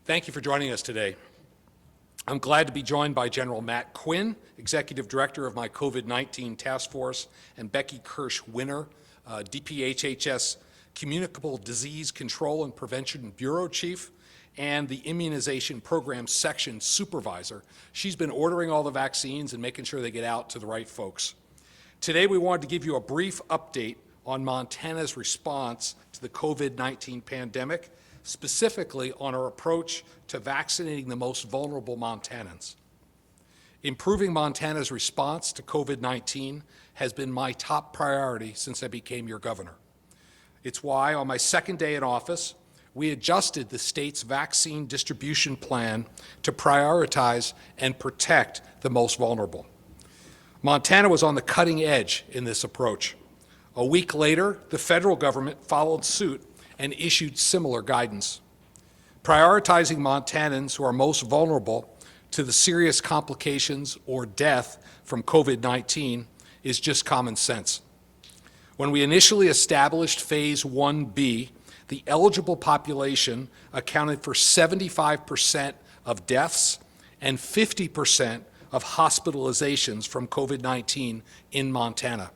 Thank you for joining us today. I'm glad to be joined by General Matt Quinn, Executive Director of my COVID-19 Task Force, and Becky Kirsch-Winner, DPHHS Communicable Disease Control and Prevention Bureau Chief, and the Immunization Program Section Supervisor. She's been ordering all the vaccines and making sure they get out to the right folks. Today we wanted to give you a brief update on Montana's response to the COVID-19 pandemic, specifically on our approach to vaccinating the most vulnerable Montanans. Improving Montana's response to COVID-19 has been my top priority since I became your governor. It's why, on my second day in office, we adjusted the state's vaccine distribution plan to prioritize and protect the most vulnerable. Montana was on the cutting edge in this approach. A week later, the federal government followed suit and issued similar guidance. Prioritizing Montanans who are most vulnerable to the serious complications or death from COVID-19 is just common sense. When we initially established Phase 1B, the eligible population accounted for 75% of deaths and 50% of hospitalizations from COVID-19 in Montana.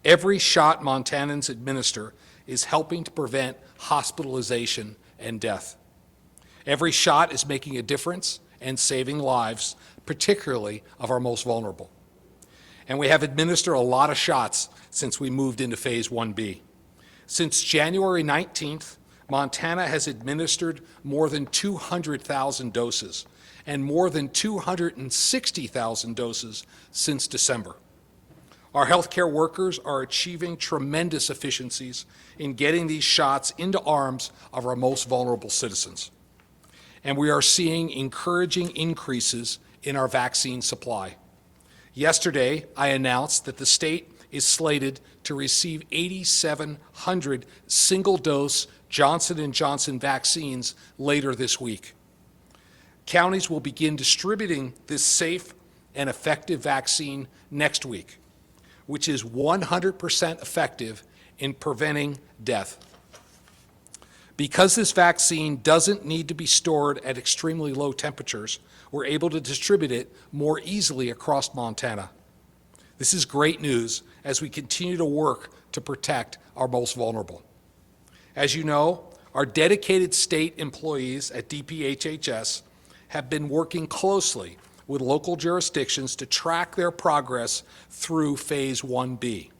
Every shot Montanans administer is helping to prevent hospitalization and death. Every shot is making a difference and saving lives, particularly of our most vulnerable. And we have administered a lot of shots since we moved into Phase 1B. Since January 19th, Montana has administered more than 200,000 doses and more than 260,000 doses since December. Our healthcare workers are achieving tremendous efficiencies in getting these shots into arms of our most vulnerable citizens. And we are seeing encouraging increases in our vaccine supply. Yesterday, I announced that the state is slated to receive 8,700 single-dose Johnson & Johnson vaccines later this week. Counties will begin distributing this safe and effective vaccine next week, which is 100% effective in preventing death. Because this vaccine doesn't need to be stored at extremely low temperatures, we're able to distribute it more easily across Montana. This is great news as we continue to work to protect our most vulnerable. As you know, our dedicated state employees at DPHHS have been working closely with local jurisdictions to track their progress through Phase 1B.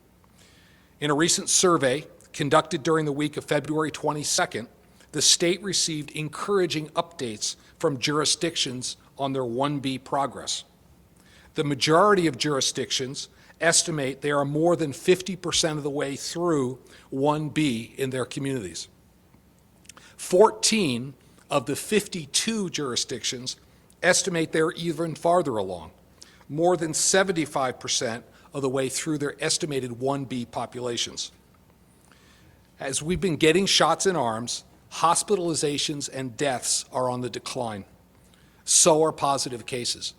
In a recent survey conducted during the week of February 22nd, the state received encouraging updates from jurisdictions on their 1B progress. The majority of jurisdictions estimate they are more than 50% of the way through 1B in their communities. 14 of the 52 jurisdictions estimate they're even farther along, more than 75% of the way through their estimated 1B populations. As we've been getting shots in arms, hospitalizations and deaths are on the decline. So are positive cases.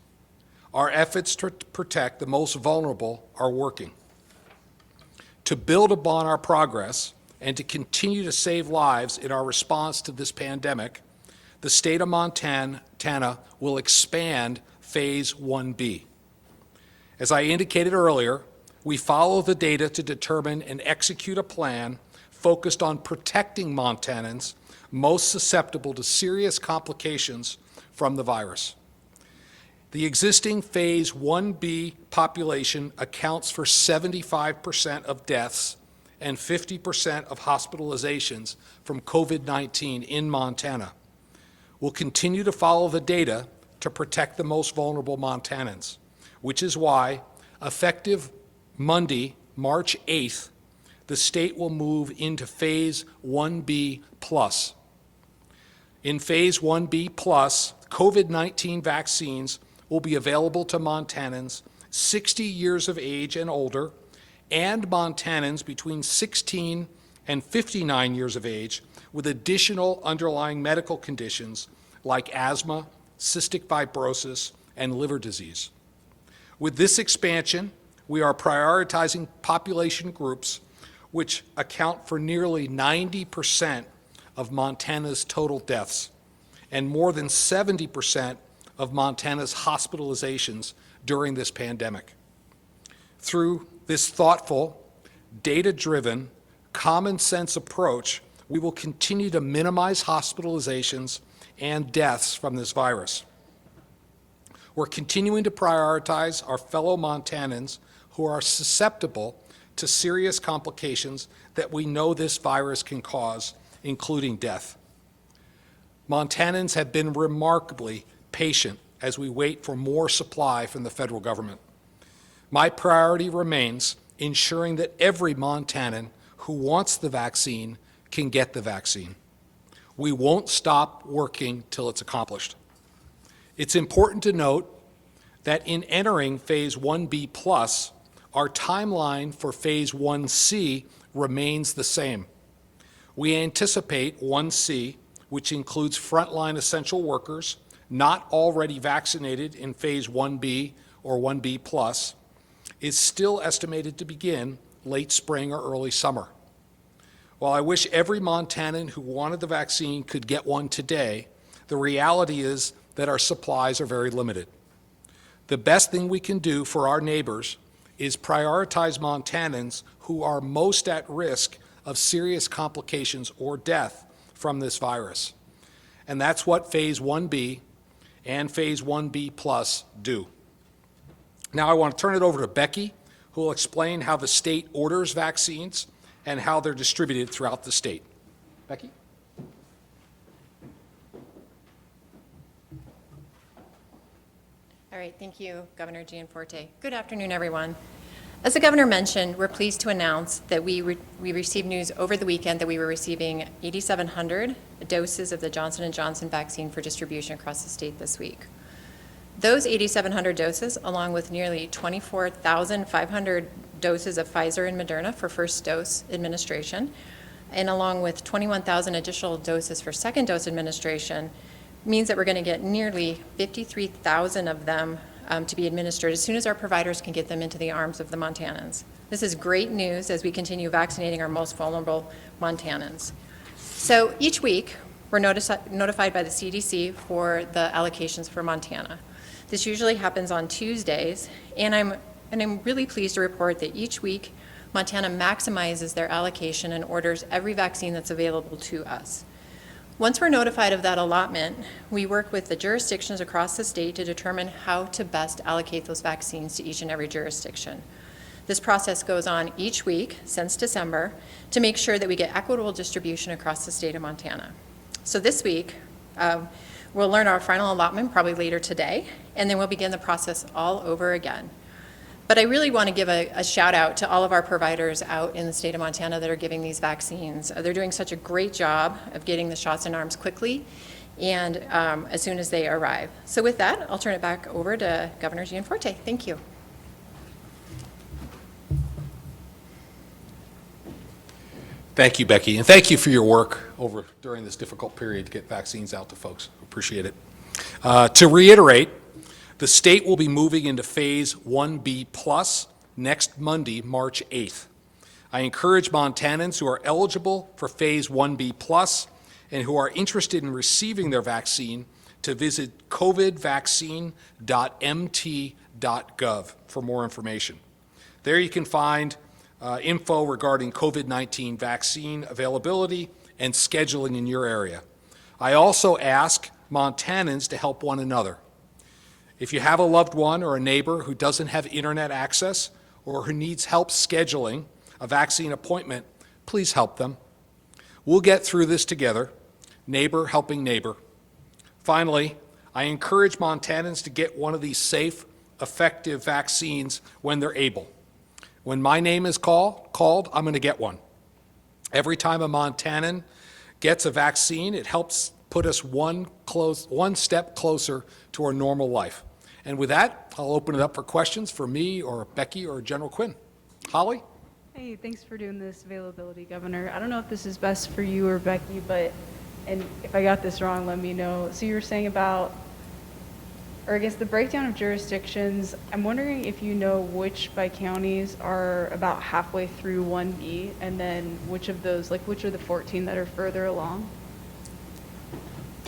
Our efforts to protect the most vulnerable are working. To build upon our progress and to continue to save lives in our response to this pandemic, the state of Montana will expand Phase 1B. As I indicated earlier, we follow the data to determine and execute a plan focused on protecting Montanans most susceptible to serious complications from the virus. The existing Phase 1B population accounts for 75% of deaths and 50% of hospitalizations from COVID-19 in Montana. We'll continue to follow the data to protect the most vulnerable Montanans, which is why, effective Monday, March 8th, the state will move into Phase 1B+. In Phase 1B+, COVID-19 vaccines will be available to Montanans 60 years of age and older, and Montanans between 16 and 59 years of age with additional underlying medical conditions like asthma, cystic fibrosis, and liver disease. With this expansion, we are prioritizing population groups which account for nearly 90% of Montana's total deaths, and more than 70% of Montana's hospitalizations during this pandemic. Through this thoughtful, data-driven, common-sense approach, we will continue to minimize hospitalizations and deaths from this virus. We're continuing to prioritize our fellow Montanans who are susceptible to serious complications that we know this virus can cause, including death. Montanans have been remarkably patient as we wait for more supply from the federal government. My priority remains ensuring that every Montanan who wants the vaccine can get the vaccine. We won't stop working till it's accomplished. It's important to note that in entering Phase 1B+, our timeline for Phase 1C remains the same. We anticipate 1C, which includes frontline essential workers not already vaccinated in Phase 1B or 1B+, is still estimated to begin late spring or early summer. While I wish every Montanan who wanted the vaccine could get one today, the reality is that our supplies are very limited. The best thing we can do for our neighbors is prioritize Montanans who are most at risk of serious complications or death from this virus. And that's what Phase 1B and Phase 1B+ do. Now I want to turn it over to Becky, who will explain how the state orders vaccines and how they're distributed throughout the state. Becky? All right, thank you, Governor Gianforte. Good afternoon, everyone. As the governor mentioned, we're pleased to announce that we received news over the weekend that we were receiving 8,700 doses of the Johnson & Johnson vaccine for distribution across the state this week. Those 8,700 doses, along with nearly 24,500 doses of Pfizer and Moderna for first dose administration, and along with 21,000 additional doses for second dose administration, means that we're going to get nearly 53,000 of them to be administered as soon as our providers can get them into the arms of the Montanans. This is great news as we continue vaccinating our most vulnerable Montanans. So each week, we're notified by the CDC for the allocations for Montana. This usually happens on Tuesdays, and I'm really pleased to report that each week, Montana maximizes their allocation and orders every vaccine that's available to us. Once we're notified of that allotment, we work with the jurisdictions across the state to determine how to best allocate those vaccines to each and every jurisdiction. This process goes on each week since December to make sure that we get equitable distribution across the state of Montana. So this week, we'll learn our final allotment probably later today, and then we'll begin the process all over again. But I really want to give a shout out to all of our providers out in the state of Montana that are giving these vaccines. They're doing such a great job of getting the shots in arms quickly and as soon as they arrive. So with that, I'll turn it back over to Governor Gianforte. Thank you. Thank you, Becky, and thank you for your work during this difficult period to get vaccines out to folks. Appreciate it. To reiterate, the state will be moving into Phase 1B+ next Monday, March 8th. I encourage Montanans who are eligible for Phase 1B+ and who are interested in receiving their vaccine to visit covidvaccine.mt.gov for more information. There you can find info regarding COVID-19 vaccine availability and scheduling in your area. I also ask Montanans to help one another. If you have a loved one or a neighbor who doesn't have internet access or who needs help scheduling a vaccine appointment, please help them. We'll get through this together, neighbor helping neighbor. Finally, I encourage Montanans to get one of these safe, effective vaccines when they're able. When my name is called, I'm going to get one. Every time a Montanan gets a vaccine, it helps put us one step closer to our normal life. And with that, I'll open it up for questions for me or Becky or General Quinn. Holly? Hey, thanks for doing this availability, Governor. I don't know if this is best for you or Becky, but, and if I got this wrong, let me know. So you were saying about, or I guess the breakdown of jurisdictions, I'm wondering if you know which by counties are about halfway through 1B, and then which of those, like which are the 14 that are further along?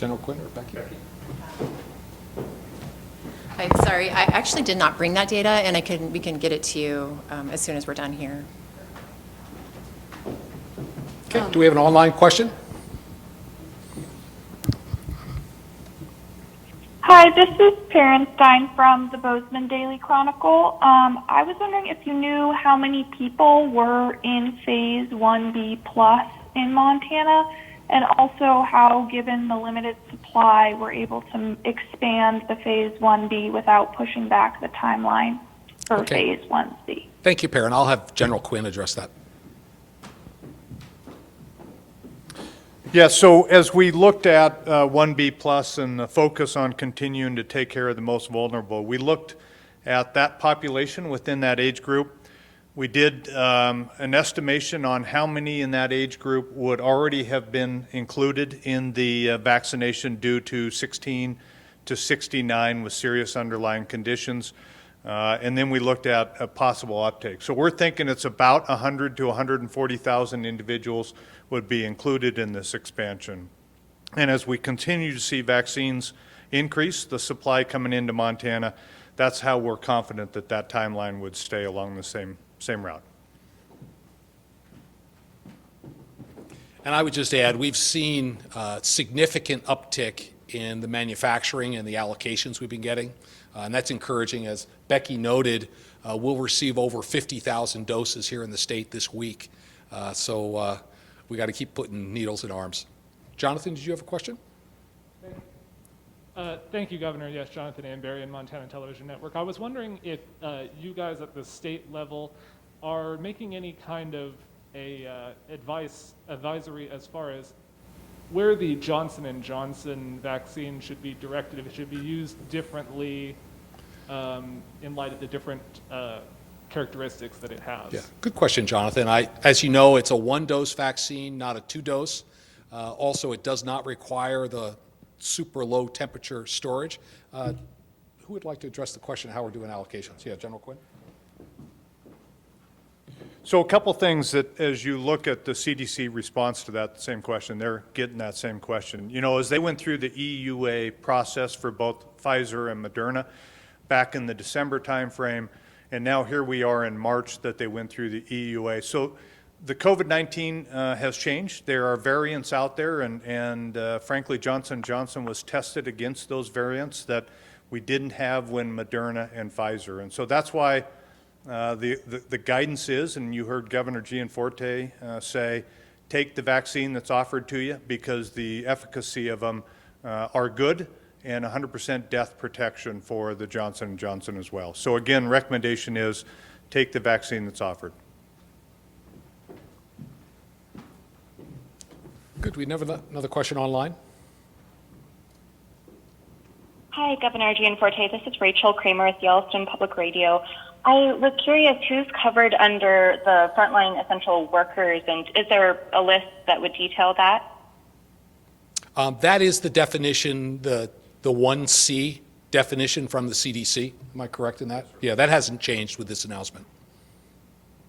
General Quinn or Becky? Hi, sorry, I actually did not bring that data, and we can get it to you as soon as we're done here. Okay, do we have an online question? Hi, this is Perrin Stein from the Bozeman Daily Chronicle. I was wondering if you knew how many people were in Phase 1B plus in Montana, and also how, given the limited supply, we're able to expand the Phase 1B without pushing back the timeline for Okay. Phase 1C. Thank you, Perrin. I'll have General Quinn address that. Yeah, so as we looked at 1B plus and the focus on continuing to take care of the most vulnerable, we looked at that population within that age group. We did an estimation on how many in that age group would already have been included in the vaccination due to 16 to 69 with serious underlying conditions. And then we looked at a possible uptake. So we're thinking it's about 100 to 140,000 individuals would be included in this expansion. And as we continue to see vaccines increase, the supply coming into Montana, that's how we're confident that that timeline would stay along the same route. And I would just add, we've seen significant uptick in the manufacturing and the allocations we've been getting. And that's encouraging. As Becky noted, we'll receive over 50,000 doses here in the state this week. So we got to keep putting needles in arms. Jonathan, did you have a question? Thank you, Governor. Yes, Jonathan Anberry in Montana Television Network. I was wondering if you guys at the state level are making any kind of advisory as far as where the Johnson & Johnson vaccine should be directed, if it should be used differently in light of the different characteristics that it has. Yeah, good question, Jonathan. As you know, it's a one-dose vaccine, not a two-dose. Also, it does not require the super low temperature storage. Who would like to address the question of how we're doing allocations? Yeah, General Quinn. So a couple things that as you look at the CDC response to that same question, they're getting that same question. You know, as they went through the EUA process for both Pfizer and Moderna back in the December timeframe, and now here we are in March that they went through the EUA. So the COVID-19 has changed. There are variants out there, and frankly, Johnson & Johnson was tested against those variants that we didn't have when Moderna and Pfizer. And so that's why the guidance is, and you heard Governor Gianforte say, take the vaccine that's offered to you because the efficacy of them are good and 100% death protection for the Johnson & Johnson as well. So again, recommendation is take the vaccine that's offered. Good. We have another question online. Hi, Governor Gianforte. This is Rachel Kramer with Yellowstone Public Radio. I was curious who's covered under the frontline essential workers, and is there a list that would detail that? That is the definition, the 1C definition from the CDC. Am I correct in that? Yeah, that hasn't changed with this announcement.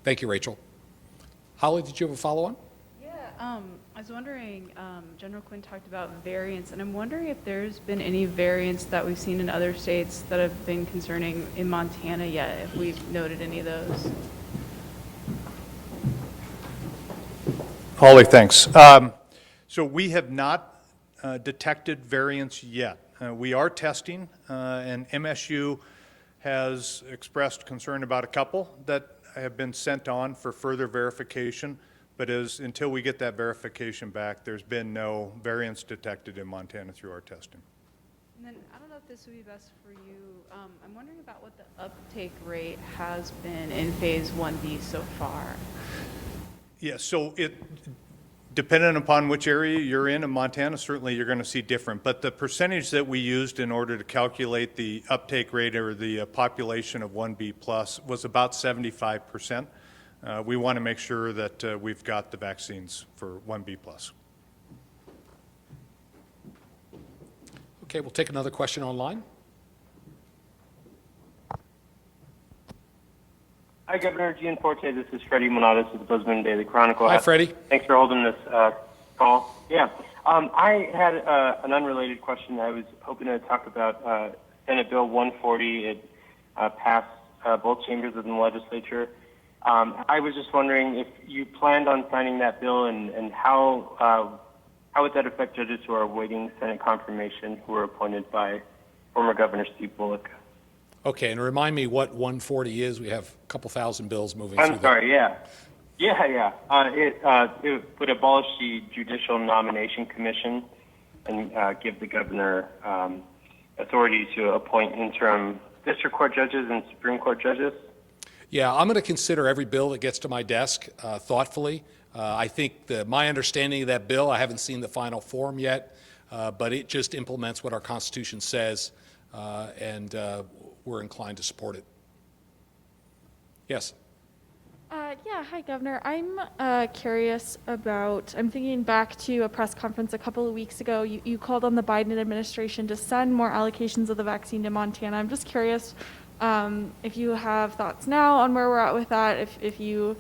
Thank you, Rachel. Holly, did you have a follow-on? Yeah, I was wondering, General Quinn talked about variants, and I'm wondering if there's been any variants that we've seen in other states that have been concerning in Montana yet, if we've noted any of those. Holly, thanks. So we have not detected variants yet. We are testing, and MSU has expressed concern about a couple that have been sent on for further verification. But until we get that verification back, there's been no variants detected in Montana through our testing. And then, I don't know if this would be best for you. I'm wondering about what the uptake rate has been in Phase 1B so far. Yeah, so depending upon which area you're in Montana, certainly you're going to see different. But the percentage that we used in order to calculate the uptake rate or the population of 1B plus was about 75%. We want to make sure that we've got the vaccines for 1B plus. Okay, we'll take another question online. Hi, Governor Gianforte. This is Freddie Monadas with the Bozeman Daily Chronicle. Hi, Freddie. Thanks for holding this call. Yeah. I had an unrelated question. I was hoping to talk about Senate Bill 140. It passed both chambers of the legislature. I was just wondering if you planned on signing that bill, and how would that affect judges who are awaiting Senate confirmation who were appointed by former Governor Steve Bullock? Okay, and remind me what 140 is. We have a couple thousand bills moving through I'm sorry, yeah. It would abolish the Judicial Nomination Commission and give the governor authority to appoint interim district court judges and Supreme Court judges. Yeah, I'm going to consider every bill that gets to my desk thoughtfully. I think my understanding of that bill, I haven't seen the final form yet, but it just implements what our Constitution says, and we're inclined to support it. Yes. Yeah, hi, Governor. I'm curious about, I'm thinking back to a press conference a couple of weeks ago. You called on the Biden administration to send more allocations of the vaccine to Montana. I'm just curious if you have thoughts now on where we're at with that, if you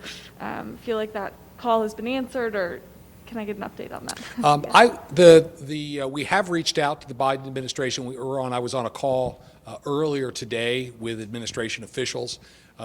feel like that call has been answered, or can I get an update on that? We have reached out to the Biden administration. I was on a call earlier today with administration officials.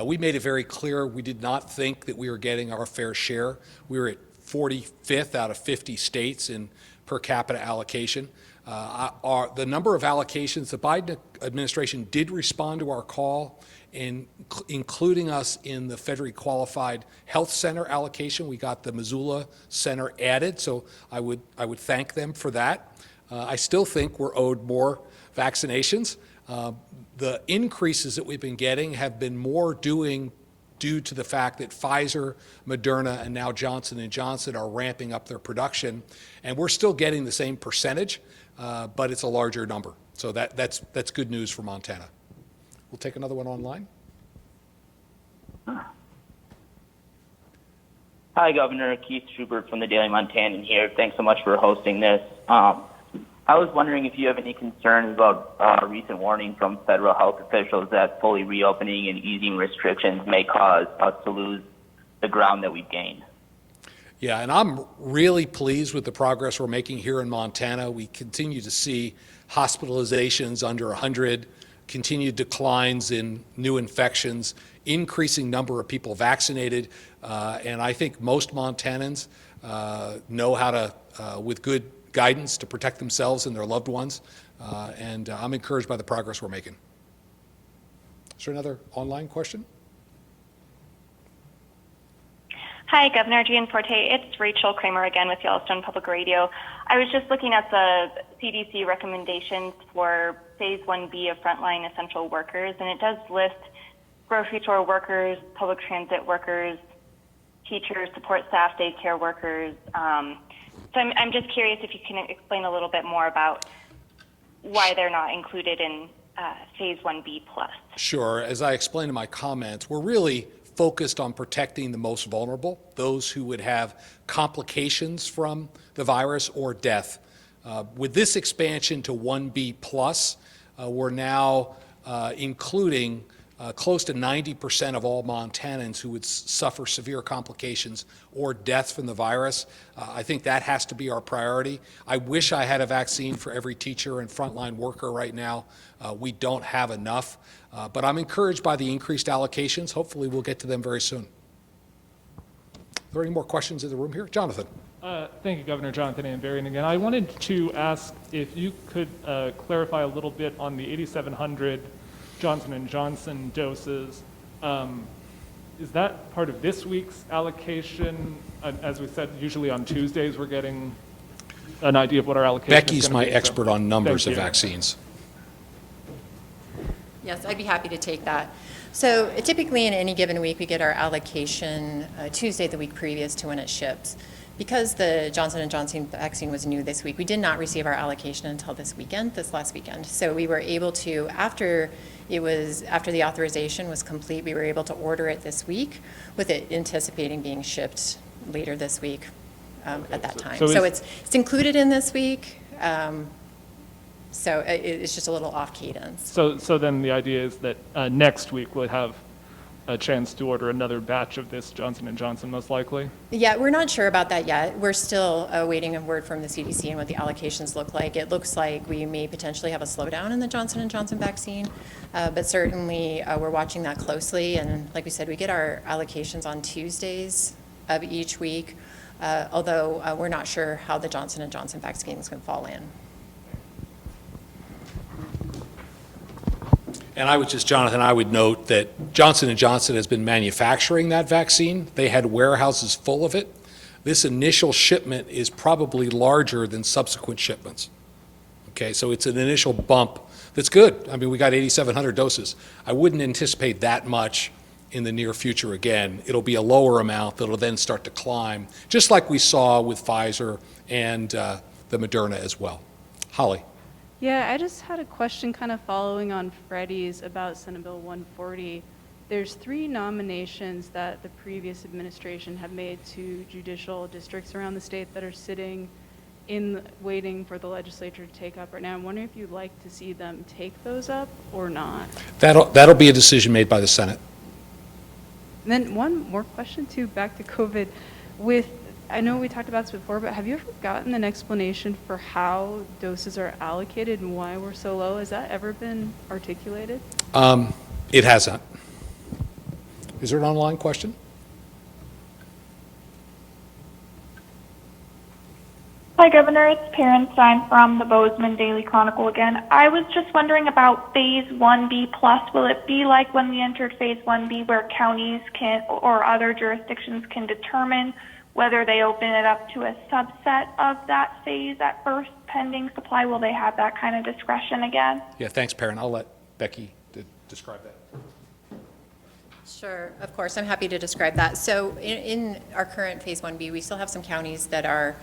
We made it very clear we did not think that we were getting our fair share. We were at 45th out of 50 states in per capita allocation. The number of allocations, the Biden administration did respond to our call, including us in the federally qualified health center allocation. We got the Missoula Center added, so I would thank them for that. I still think we're owed more vaccinations. The increases that we've been getting have been more due to the fact that Pfizer, Moderna, and now Johnson & Johnson are ramping up their production, and we're still getting the same percentage, but it's a larger number. So that's good news for Montana. We'll take another one online. Hi, Governor. Keith Schubert from the Daily Montanan here. Thanks so much for hosting this. I was wondering if you have any concerns about recent warning from federal health officials that fully reopening and easing restrictions may cause us to lose the ground that we've gained. Yeah, and I'm really pleased with the progress we're making here in Montana. We continue to see hospitalizations under 100, continued declines in new infections, increasing number of people vaccinated, and I think most Montanans know how to, with good guidance, to protect themselves and their loved ones, and I'm encouraged by the progress we're making. Is there another online question? Hi, Governor Gianforte. It's Rachel Kramer again with Yellowstone Public Radio. I was just looking at the CDC recommendations for Phase 1B of frontline essential workers, and it does list grocery store workers, public transit workers, teachers, support staff, daycare workers. So I'm just curious if you can explain a little bit more about why they're not included in Phase 1B+. Sure. As I explained in my comments, we're really focused on protecting the most vulnerable, those who would have complications from the virus or death. With this expansion to 1B+, we're now including close to 90% of all Montanans who would suffer severe complications or death from the virus. I think that has to be our priority. I wish I had a vaccine for every teacher and frontline worker right now. We don't have enough, but I'm encouraged by the increased allocations. Hopefully we'll get to them very soon. Are there any more questions in the room here? Jonathan. Thank you, Governor. Jonathan Amberian again. I wanted to ask if you could clarify a little bit on the 8,700 Johnson & Johnson doses. Is that part of this week's allocation? As we said, usually on Tuesdays we're getting an idea of what our allocation is. Becky's my expert on numbers of vaccines. Yes, I'd be happy to take that. So typically in any given week, we get our allocation Tuesday the week previous to when it ships. Because the Johnson & Johnson vaccine was new this week, we did not receive our allocation until this last weekend. So we were able to, after the authorization was complete, we were able to order it this week with it anticipating being shipped later this week at that time. So it's included in this week. So it's just a little off cadence. So then the idea is that next week we'll have a chance to order another batch of this Johnson & Johnson, most likely? Yeah, we're not sure about that yet. We're still awaiting a word from the CDC and what the allocations look like. It looks like we may potentially have a slowdown in the Johnson & Johnson vaccine, but certainly we're watching that closely. And like we said, we get our allocations on Tuesdays of each week, although we're not sure how the Johnson & Johnson vaccine is going to fall in. And I would just, Jonathan, I would note that Johnson & Johnson has been manufacturing that vaccine. They had warehouses full of it. This initial shipment is probably larger than subsequent shipments. Okay, so it's an initial bump that's good. I mean, we got 8,700 doses. I wouldn't anticipate that much in the near future again. It'll be a lower amount that'll then start to climb, just like we saw with Pfizer and the Moderna as well. Holly. Yeah, I just had a question kind of following on Freddie's about Senate Bill 140. There's 3 nominations that the previous administration had made to judicial districts around the state that are sitting in waiting for the legislature to take up right now. I'm wondering if you'd like to see them take those up or not. That'll be a decision made by the Senate. And then one more question too, back to COVID. I know we talked about this before, but have you ever gotten an explanation for how doses are allocated and why we're so low? Has that ever been articulated? It hasn't. Is there an online question? Hi, Governor. It's Stein from the Bozeman Daily Chronicle again. I was just wondering about Phase 1B plus. Will it be like when we entered Phase 1B where counties can or other jurisdictions can determine whether they open it up to a subset of that phase at first pending supply? Will they have that kind of discretion again? Yeah, thanks, Perrin. I'll let Becky describe that. Sure, of course. I'm happy to describe that. So in our current Phase 1B, we still have some counties that are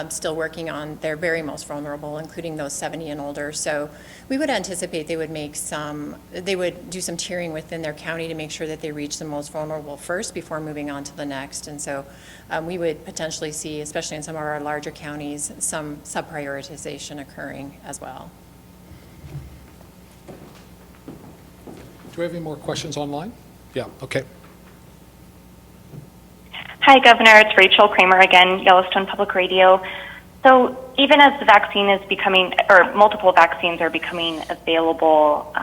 still working on their very most vulnerable, including those 70 and older. So we would anticipate they would do some tiering within their county to make sure that they reach the most vulnerable first before moving on to the next. And so we would potentially see, especially in some of our larger counties, some sub-prioritization occurring as well. Do we have any more questions online? Yeah, okay. Hi, Governor. It's Rachel Kramer again, Yellowstone Public Radio. So even as the vaccine is becoming, or multiple vaccines are becoming available,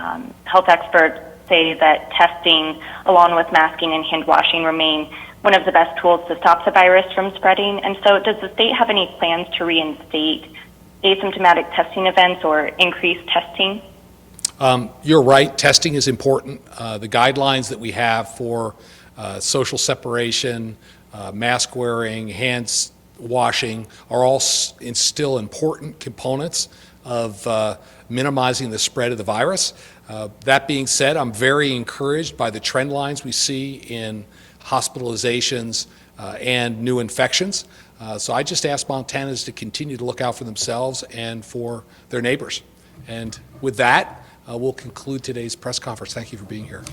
health experts say that testing, along with masking and hand washing, remain one of the best tools to stop the virus from spreading. And so does the state have any plans to reinstate asymptomatic testing events or increase testing? You're right. Testing is important. The guidelines that we have for social separation, mask wearing, hands washing are all still important components of minimizing the spread of the virus. That being said, I'm very encouraged by the trend lines we see in hospitalizations and new infections. So I just ask Montanans to continue to look out for themselves and for their neighbors. And with that, we'll conclude today's press conference. Thank you for being here.